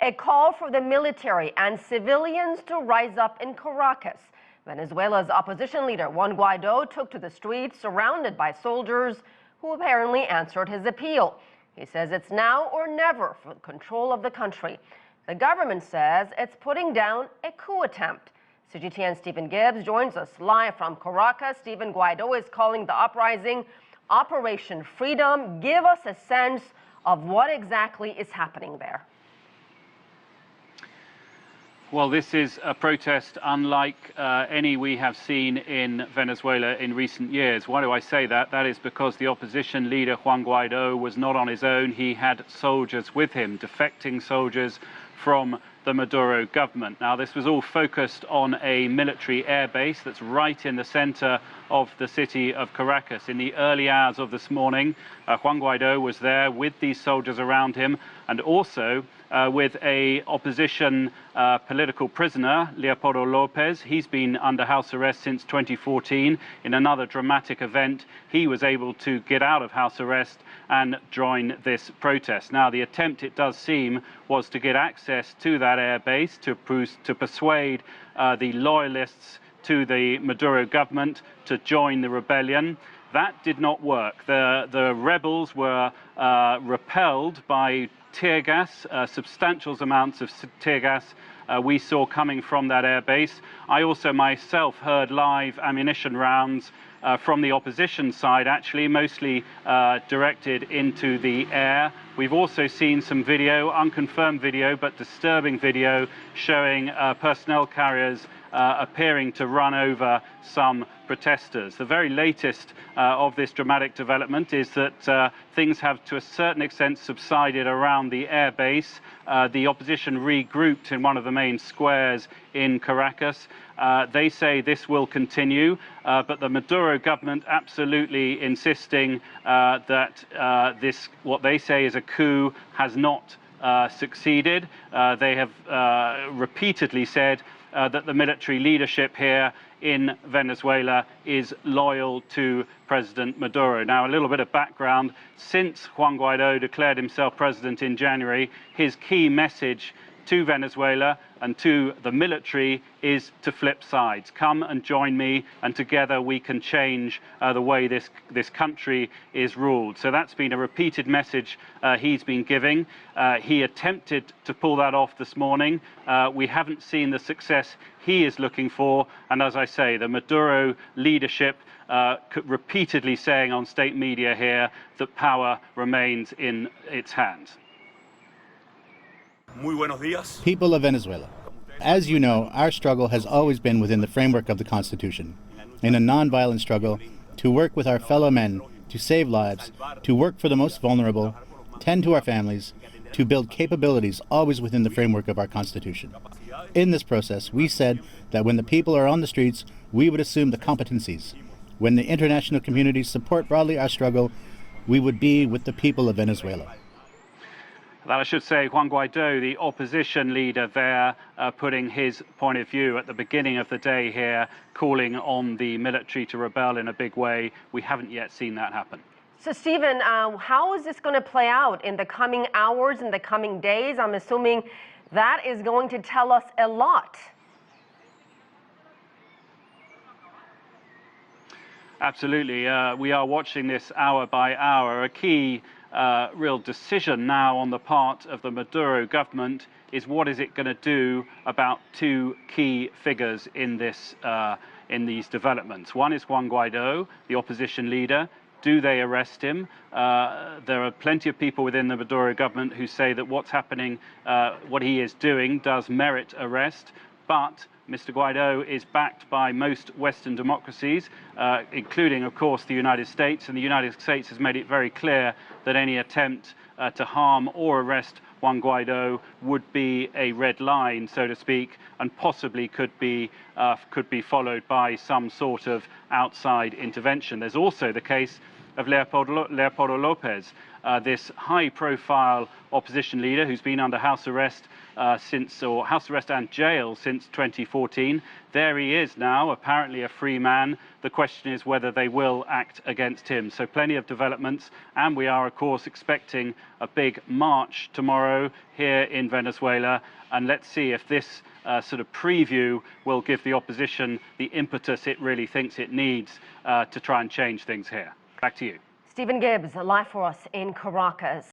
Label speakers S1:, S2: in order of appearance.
S1: A call for the military and civilians to rise up in Caracas. Venezuela's opposition leader Juan Guaidó took to the streets surrounded by soldiers who apparently answered his appeal. He says it's now or never for control of the country. The government says it's putting down a coup attempt. CGTN Stephen Gibbs joins us live from Caracas. Stephen, Guaido is calling the uprising Operation Freedom. Give us a sense of what exactly is happening there.
S2: Well, this is a protest unlike any we have seen in Venezuela in recent years. Why do I say that? That is because the opposition leader, Juan Guaidó, was not on his own. He had soldiers with him, defecting soldiers from the Maduro government. Now, this was all focused on a military airbase that's right in the center of the city of Caracas. In the early hours of this morning, Juan Guaidó was there with these soldiers around him, and also with a opposition political prisoner, Leopoldo Lopez. He's been under house arrest since 2014. In another dramatic event, he was able to get out of house arrest and join this protest. Now, the attempt, it does seem, was to get access to that airbase to persuade the loyalists to the Maduro government to join the rebellion. That did not work. The rebels were repelled by tear gas, substantial amounts of tear gas we saw coming from that airbase. I also myself heard live ammunition rounds from the opposition side, actually mostly directed into the air. We've also seen some video, unconfirmed video, but disturbing video, showing personnel carriers appearing to run over some protesters. The very latest of this dramatic development is that things have to a certain extent subsided around the airbase. The opposition regrouped in one of the main squares in Caracas. They say this will continue, but the Maduro government absolutely insisting that this, what they say is a coup, has not succeeded. They have repeatedly said that the military leadership here in Venezuela is loyal to President Maduro. Now, a little bit of background. Since Juan Guaidó declared himself president in January, his key message to Venezuela and to the military is to flip sides. Come and join me, and together we can change the way this country is ruled. So that's been a repeated message he's been giving. He attempted to pull that off this morning. We haven't seen the success he is looking for. And as I say, the Maduro leadership repeatedly saying on state media here that power remains in its hands.
S3: People of Venezuela, as you know, our struggle has always been within the framework of the Constitution, in a non-violent struggle to work with our fellow men, to save lives, to work for the most vulnerable, tend to our families, to build capabilities always within the framework of our Constitution. In this process, we said that when the people are on the streets, we would assume the competencies. When the international community support broadly our struggle, we would be with the people of Venezuela.
S2: That I should say, Juan Guaidó, the opposition leader there, putting his point of view at the beginning of the day here, calling on the military to rebel in a big way. We haven't yet seen that happen.
S1: So, Stephen, how is this going to play out in the coming hours, in the coming days? I'm assuming that is going to tell us a lot.
S2: Absolutely. We are watching this hour by hour. A key real decision now on the part of the Maduro government is what is it going to do about two key figures in these developments. One is Juan Guaidó, the opposition leader. Do they arrest him? There are plenty of people within the Maduro government who say that what's happening, what he is doing, does merit arrest, but Mr. Guaido is backed by most Western democracies, including, of course, the United States. And the United States has made it very clear that any attempt to harm or arrest Juan Guaido would be a red line, so to speak, and possibly could be followed by some sort of outside intervention. There's also the case of Leopoldo Lopez, this high-profile opposition leader who's been under house arrest house arrest and jail since 2014. There he is now, apparently a free man. The question is whether they will act against him. So plenty of developments, and we are, of course, expecting a big march tomorrow here in Venezuela. And let's see if this sort of preview will give the opposition the impetus it really thinks it needs to try and change things here. Back to you.
S1: Stephen Gibbs, live for us in Caracas.